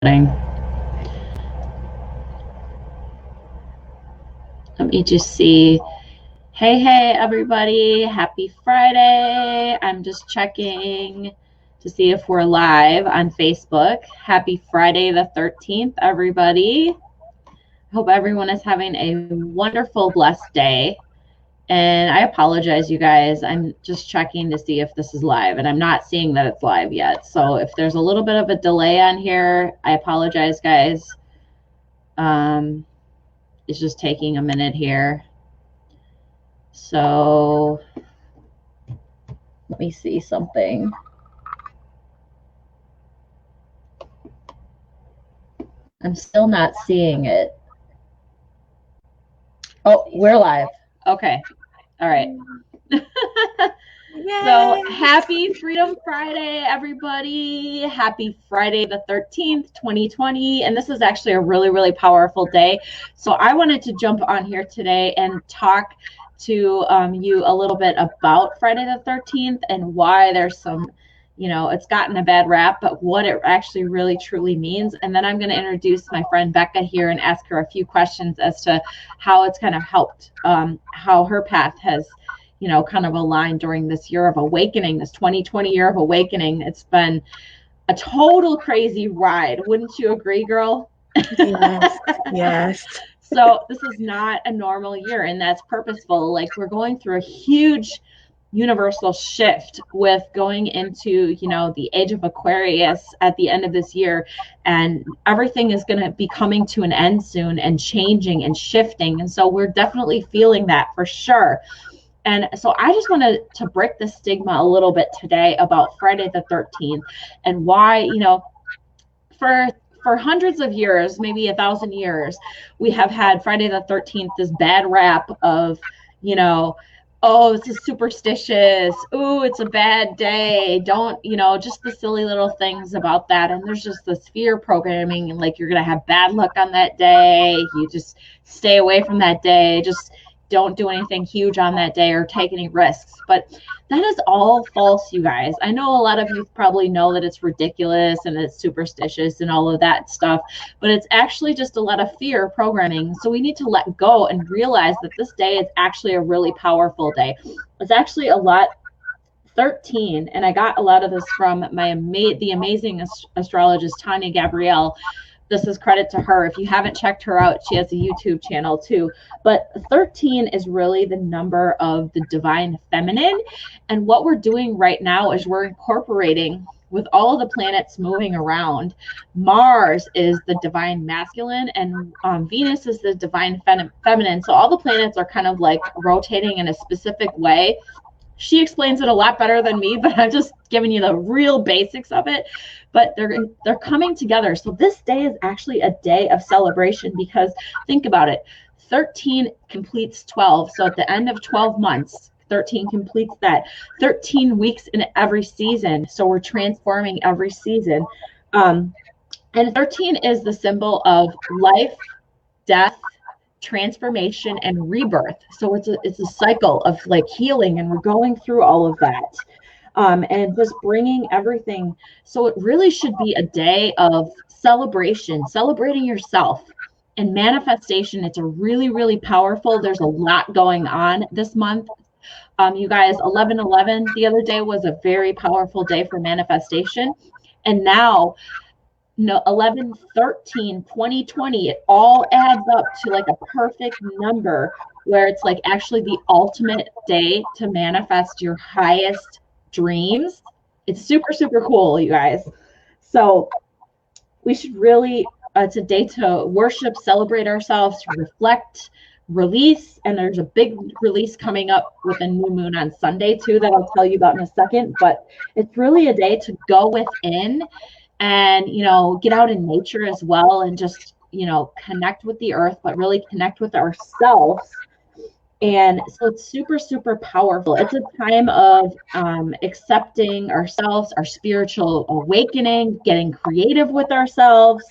Let me just see. Hey, everybody. Happy Friday. I'm just checking to see if we're live on Facebook. Happy Friday the 13th, everybody. Hope everyone is having a wonderful, blessed day. And I apologize, you guys. I'm just checking to see if this is live, and I'm not seeing that it's live yet. So if there's a little bit of a delay on here, I apologize, guys. It's just taking a minute here. So let me see something. I'm still not seeing it. Oh, we're live. Okay. All right. So happy Freedom Friday, everybody. Happy Friday the 13th, 2020. And this is actually a really, really powerful day. So I wanted to jump on here today and talk to you a little bit about Friday the 13th and why there's some, it's gotten a bad rap, but what it actually really truly means. And then I'm going to introduce my friend Becca here and ask her a few questions as to how it's kind of helped, how her path has kind of aligned during this year of awakening, this 2020 year of awakening. It's been a total crazy ride. Wouldn't you agree, girl? Yes. So this is not a normal year, and that's purposeful. Like, we're going through a huge universal shift with going into, the age of Aquarius at the end of this year, and everything is going to be coming to an end soon and changing and shifting. And so we're definitely feeling that for sure. And so I just wanted to break the stigma a little bit today about Friday the 13th and why, for hundreds of years, maybe 1,000 years, we have had Friday the 13th, this bad rap of, oh, this is superstitious. Ooh, it's a bad day. Don't, just the silly little things about that. And there's just this fear programming, and like, you're going to have bad luck on that day. You just stay away from that day. Just don't do anything huge on that day or take any risks. But that is all false, you guys. I know a lot of you probably know that it's ridiculous and it's superstitious and all of that stuff, but it's actually just a lot of fear programming. So we need to let go and realize that this day is actually a really powerful day. It's actually a lot 13, and I got a lot of this from the amazing astrologist Tanya Gabrielle. This is credit to her. If you haven't checked her out, she has a YouTube channel too. But 13 is really the number of the divine feminine. And what we're doing right now is we're incorporating with all of the planets moving around. Mars is the divine masculine, and Venus is the divine feminine. So all the planets are kind of like rotating in a specific way. She explains it a lot better than me, but I'm just giving you the real basics of it. But they're coming together. So this day is actually a day of celebration, because think about it. 13 completes 12. So at the end of 12 months, 13 completes that. 13 weeks in every season. So we're transforming every season. And 13 is the symbol of life, death, transformation, and rebirth. So it's a cycle of like healing, and we're going through all of that, and just bringing everything. So it really should be a day of celebration, celebrating yourself and manifestation. It's a really, really powerful. There's a lot going on this month. You guys, 11/11 the other day was a very powerful day for manifestation, and now 11/13 2020, it all adds up to like a perfect number, where it's like actually the ultimate day to manifest your highest dreams. It's super, super cool, you guys. So we should really, it's a day to worship, celebrate ourselves, reflect, release. And there's a big release coming up with a new moon on Sunday too, that I'll tell you about in a second. But it's really a day to go within and get out in nature as well, and just connect with the earth, but really connect with ourselves. And so it's super, super powerful. It's a time of accepting ourselves, our spiritual awakening, getting creative with ourselves,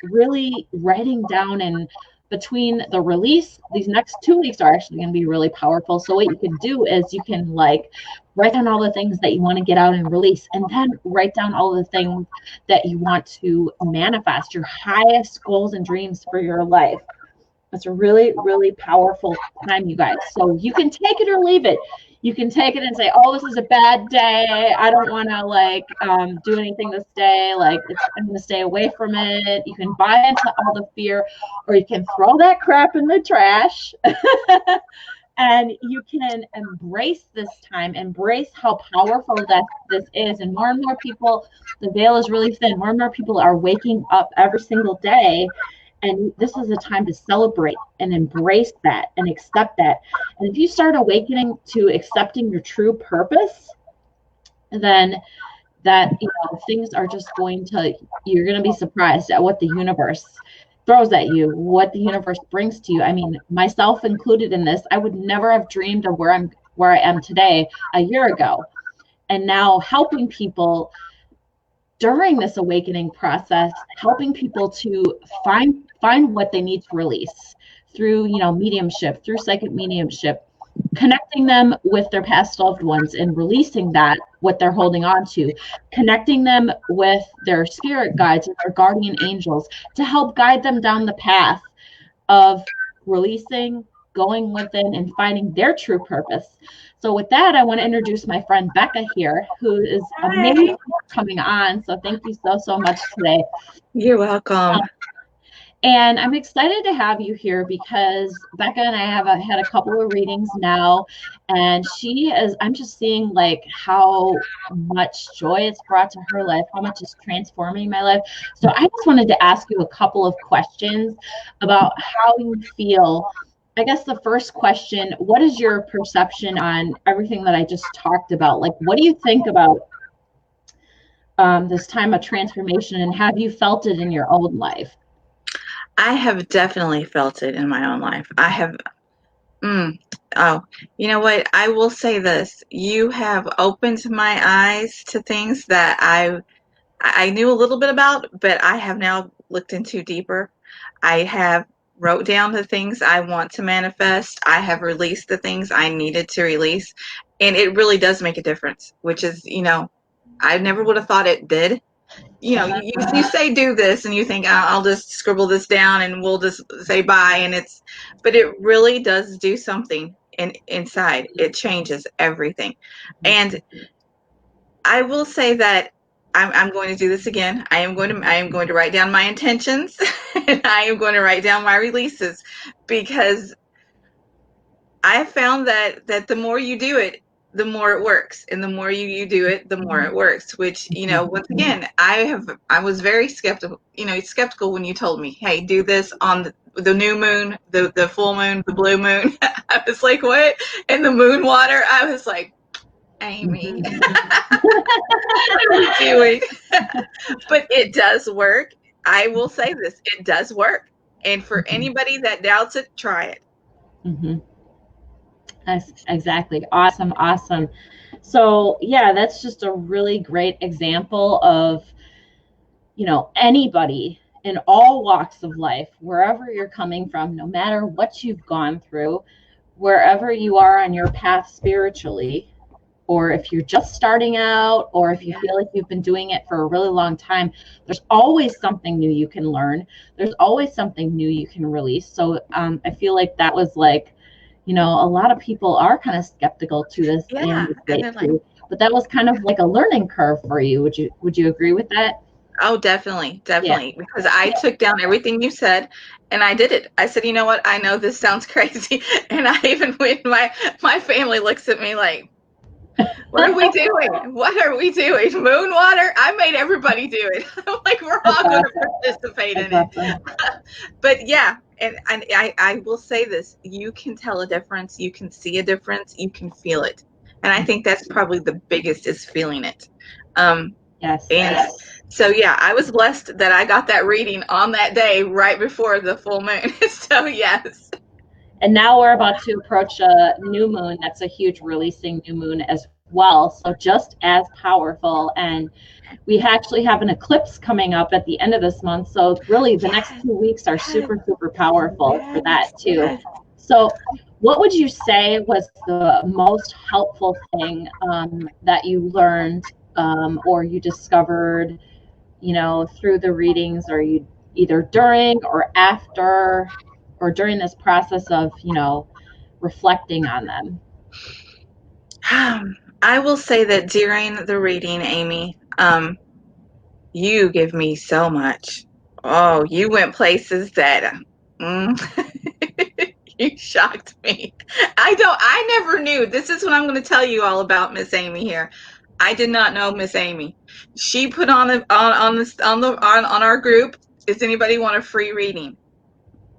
really writing down and between the release, these next 2 weeks are actually going to be really powerful. So what you can do is you can like write down all the things that you want to get out and release, and then write down all the things that you want to manifest, your highest goals and dreams for your life. It's a really, really powerful time, you guys. So you can take it or leave it. You can take it and say, oh, this is a bad day. I don't want to like do anything this day. Like I'm going to stay away from it. You can buy into all the fear, or you can throw that crap in the trash. And you can embrace this time, embrace how powerful that this is. And more people, the veil is really thin. More and more people are waking up every single day. And this is a time to celebrate and embrace that and accept that. And if you start awakening to accepting your true purpose, then that, you know, things are just going to, you're going to be surprised at what the universe throws at you, what the universe brings to you. I mean, myself included in this, I would never have dreamed of where I am today a year ago. And now helping people during this awakening process, helping people to find what they need to release through, you know, mediumship, through psychic mediumship, connecting them with their past loved ones and releasing that, what they're holding on to, connecting them with their spirit guides and their guardian angels to help guide them down the path of releasing, going within, and finding their true purpose. So with that, I want to introduce my friend Becca here, who is amazing coming on. So thank you so much today. You're welcome. And I'm excited to have you here because Becca and I have had a couple of readings now, and I'm just seeing like how much joy it's brought to her life, how much it's transforming my life. So I just wanted to ask you a couple of questions about how you feel. I guess the first question, what is your perception on everything that I just talked about? Like, what do you think about this time of transformation, and have you felt it in your own life? I have definitely felt it in my own life. I have, oh, you know what? I will say this. You have opened my eyes to things that I knew a little bit about, but I have now looked into deeper. I have wrote down the things I want to manifest. I have released the things I needed to release. And it really does make a difference, which is, you know, I never would have thought it did. You know, you say do this and you think I'll just scribble this down and we'll just say bye, and but it really does do something inside. It changes everything. And I will say that I'm going to do this again. I am going to write down my intentions and I am going to write down my releases, because I found that the more you do it, the more it works, and the more you do it, the more it works. Which, you know, once again, I was very skeptical. You know, skeptical when you told me, "Hey, do this on the new moon, the full moon, the blue moon." I was like, "What?" And the moon water. I was like, Amy, what are you doing? But it does work. I will say this: it does work. And for anybody that doubts it, try it. Mm-hmm. Exactly. Awesome. So yeah, that's just a really great example of, you know, anybody in all walks of life, wherever you're coming from, no matter what you've gone through, wherever you are on your path spiritually, or if you're just starting out, or if you feel like you've been doing it for a really long time, there's always something new you can learn. There's always something new you can release. So I feel like that was like, you know, a lot of people are kind of skeptical to this, but that was kind of like a learning curve for you. Would you agree with that? Oh, definitely. Yeah. Because I took down everything you said and I did it. I said, you know what? I know this sounds crazy. And I even went, my family looks at me like, what are we doing? What are we doing? Moon water? I made everybody do it. I'm like, we're all going to participate in it. But yeah, and I will say this, you can tell a difference, you can see a difference, you can feel it. And I think that's probably the biggest, is feeling it. So yeah, I was blessed that I got that reading on that day right before the full moon. So yes. And now we're about to approach a new moon. That's a huge releasing new moon as well. So just as powerful. And we actually have an eclipse coming up at the end of this month. So really the next 2 weeks are super, super powerful for that too. So what would you say was the most helpful thing that you learned or you discovered, through the readings, or you either during or after or during this process of, reflecting on them? I will say that during the reading, Amy, you give me so much. Oh, you went places that you shocked me. I never knew. This is what I'm going to tell you all about Miss Amy here. I did not know Miss Amy. She put on our group, does anybody want a free reading?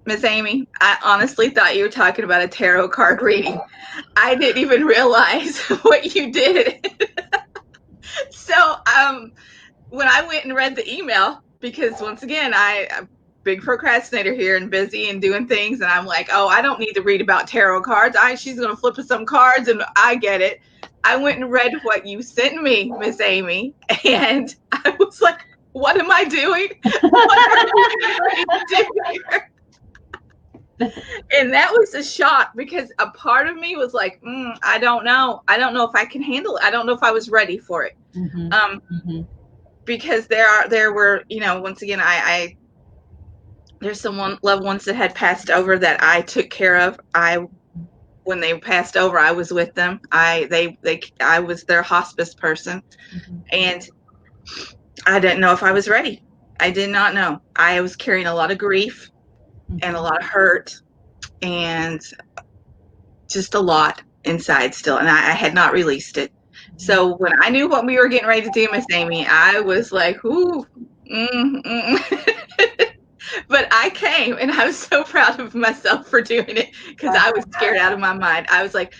Miss Amy, I honestly thought you were talking about a tarot card reading. I didn't even realize what you did. So, when I went and read the email, because once again, I'm a big procrastinator here and busy and doing things, and I'm like, oh, I don't need to read about tarot cards. She's going to flip us some cards, and I get it. I went and read what you sent me, Miss Amy, and I was like, what am I doing? What are you doing here? And that was a shock, because a part of me was like, I don't know. I don't know if I can handle it. I don't know if I was ready for it. Because there were, once again, there's some loved ones that had passed over that I took care of. When they passed over, I was with them. I was their hospice person, and I didn't know if I was ready. I did not know. I was carrying a lot of grief and a lot of hurt and just a lot inside still, and I had not released it. So when I knew what we were getting ready to do, Miss Amy, I was like, ooh. But I came, and I was so proud of myself for doing it, because I was scared out of my mind. I was like,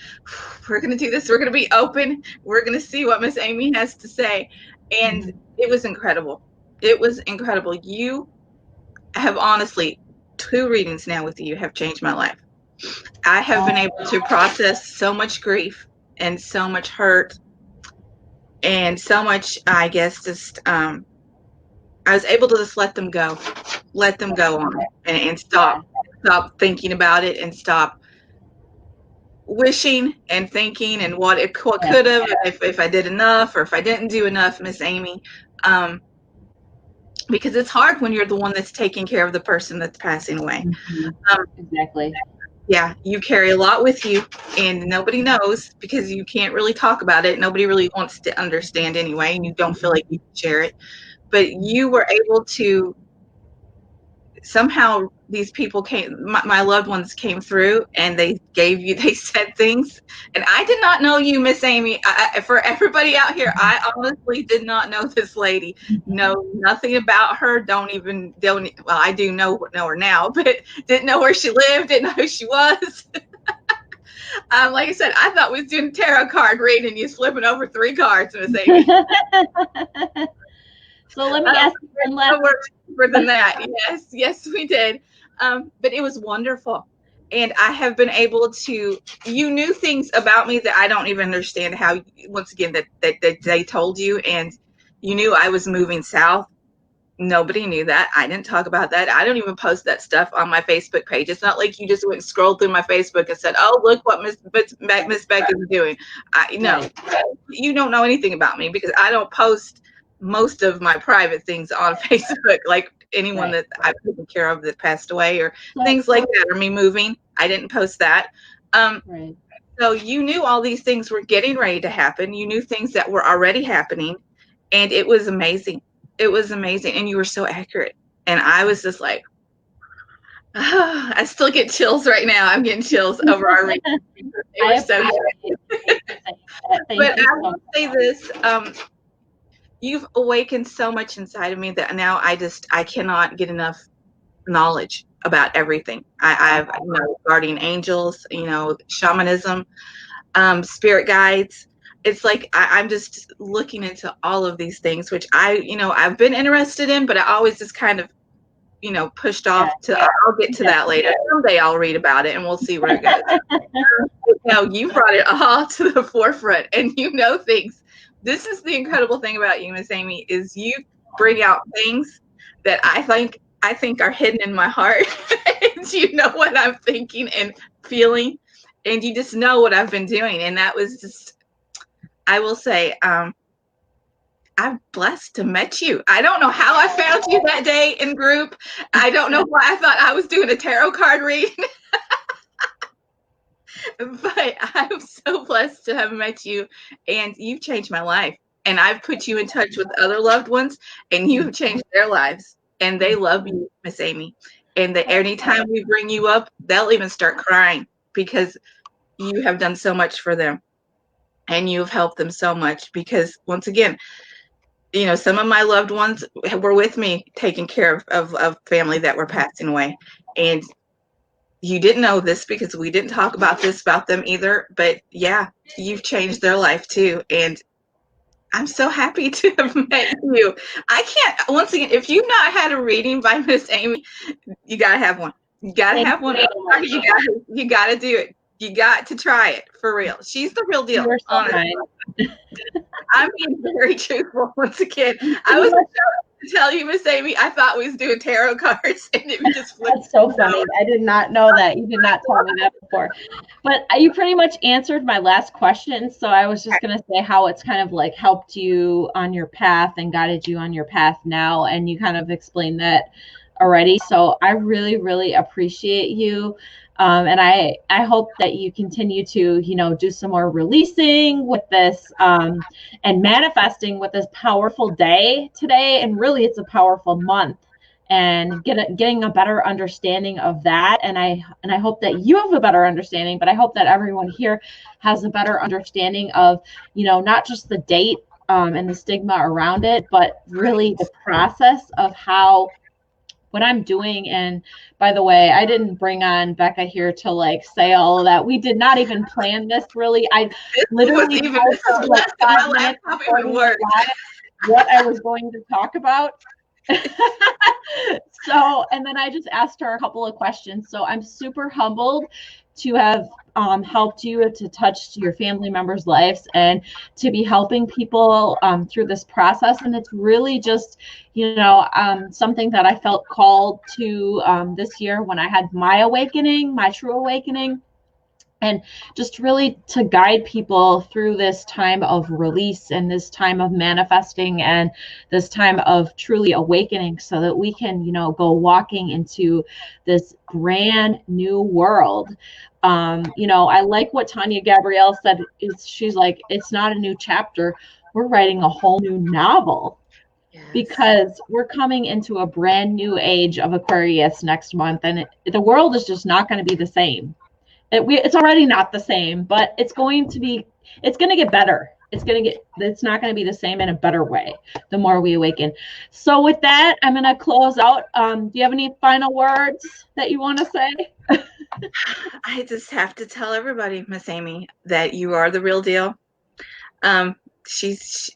we're going to do this. We're going to be open. We're going to see what Miss Amy has to say. And it was incredible. It was incredible. You have honestly, 2 readings now with you have changed my life. I have been able to process so much grief and so much hurt and so much, I guess, just I was able to just let them go on it, and stop thinking about it, and stop wishing and thinking and what could have, if I did enough or if I didn't do enough, Miss Amy. Because it's hard when you're the one that's taking care of the person that's passing away. Exactly. Yeah, you carry a lot with you, and nobody knows, because you can't really talk about it. Nobody really wants to understand anyway, and you don't feel like you can share it. But you were able to, somehow these people came, my loved ones came through, and they said things, and I did not know you, Miss Amy. For everybody out here, I honestly did not know this lady. Know nothing about her. Well, I do know her now, but didn't know where she lived, didn't know who she was. Like I said, I thought we was doing tarot card reading, you flipping over 3 cards, Miss Amy. So let me ask you one last. Deeper than that. Yes, we did. But it was wonderful. And I have been able to, you knew things about me that I don't even understand how, once again, that they told you, and you knew I was moving south. Nobody knew that. I didn't talk about that. I don't even post that stuff on my Facebook page. It's not like you just went and scrolled through my Facebook and said, oh, look what Miss Beck is doing. No, you don't know anything about me, because I don't post most of my private things on Facebook, like anyone that I've taken care of that passed away, or things like that, or me moving. I didn't post that. So you knew all these things were getting ready to happen. You knew things that were already happening, and it was amazing. It was amazing, and you were so accurate. And I was just like, I still get chills right now. I'm getting chills over our reading. They were so good. But I will say this. You've awakened so much inside of me that now I cannot get enough knowledge about everything. I've guardian angels, shamanism, spirit guides. It's like I'm just looking into all of these things, which I've been interested in, but I always just kind of pushed off to, I'll get to that later. Someday I'll read about it and we'll see where it goes. You brought it all to the forefront and things. This is the incredible thing about you, Miss Amy, is you bring out things that I think are hidden in my heart. And you know what I'm thinking and feeling, and you just know what I've been doing. And that was just, I will say, I'm blessed to met you. I don't know how I found you that day in group. I don't know why I thought I was doing a tarot card reading. But I'm so blessed to have met you, and you've changed my life. And I've put you in touch with other loved ones, and you've changed their lives. And they love you, Miss Amy. And anytime we bring you up, they'll even start crying because you have done so much for them. And you've helped them so much because, once again, some of my loved ones were with me taking care of family that were passing away. And you didn't know this because we didn't talk about them either. But yeah, you've changed their life too. And I'm so happy to have met you. I can't, once again, if you've not had a reading by Miss Amy, you got to have one. You got to have one. You got to do it. You got to try it for real. She's the real deal. I'm being very truthful once again. I was to tell you, Miss Amy, I thought we was doing tarot cards, and it just That's so funny. I did not know that. You did not tell me that before. But you pretty much answered my last question. So I was just going to say how it's kind of like helped you on your path and guided you on your path now. And you kind of explained that already. So I really, really appreciate you. And I hope that you continue to, do some more releasing with this and manifesting with this powerful day today. And really, it's a powerful month, and getting a better understanding of that. And I hope that you have a better understanding, but I hope that everyone here has a better understanding of, not just the date and the stigma around it, but really the process of what I'm doing. And by the way, I didn't bring on Becca here to say all of that. We did not even plan this really. I literally told her 5 minutes before we started what I was going to talk about. And then I just asked her a couple of questions. So I'm super humbled to have helped you to touch your family members' lives and to be helping people through this process. And it's really just, something that I felt called to this year when I had my awakening, my true awakening. And just really to guide people through this time of release and this time of manifesting and this time of truly awakening so that we can, go walking into this brand new world. I like what Tanya Gabrielle said. She's like, it's not a new chapter. We're writing a whole new novel. Yes. Because we're coming into a brand new age of Aquarius next month. And the world is just not going to be the same. It's already not the same, but it's going to get better. It's not going to be the same in a better way the more we awaken. So with that, I'm going to close out. Do you have any final words that you want to say? I just have to tell everybody, Miss Amy, that you are the real deal. She's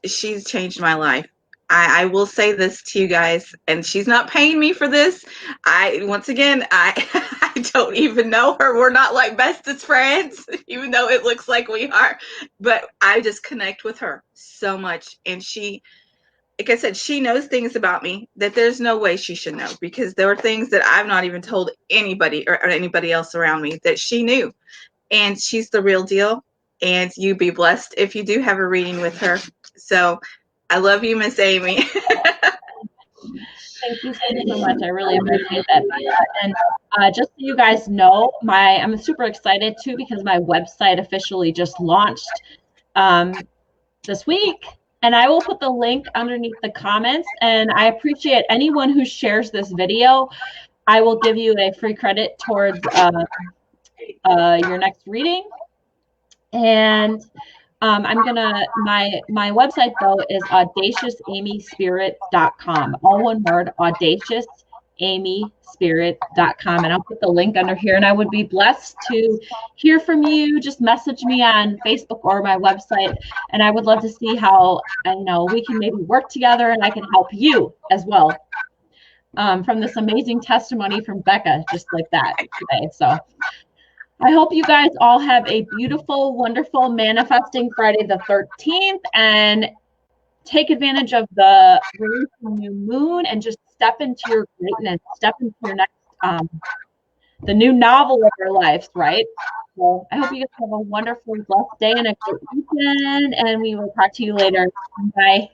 changed my life. I will say this to you guys, and she's not paying me for this. I don't even know her. We're not like bestest friends, even though it looks like we are. But I just connect with her so much. And she, like I said, she knows things about me that there's no way she should know, because there were things that I've not even told anybody or anybody else around me that she knew. And she's the real deal. And you be blessed if you do have a reading with her. So I love you, Miss Amy. Thank you so much. I really appreciate that. And just so you guys know, I'm super excited too, because my website officially just launched this week. And I will put the link underneath the comments. And I appreciate anyone who shares this video. I will give you a free credit towards your next reading. And my website though is audaciousamyspirit.com. All one word, audaciousamyspirit.com. And I'll put the link under here. And I would be blessed to hear from you. Just message me on Facebook or my website. And I would love to see how we can maybe work together and I can help you as well. from this amazing testimony from Becca, just like that today. So I hope you guys all have a beautiful, wonderful manifesting Friday the 13th, and take advantage of the new moon and just step into your greatness, step into your next, the new novel of your lives, right? So I hope you guys have a wonderful, blessed day and a great weekend, and we will talk to you later. Bye.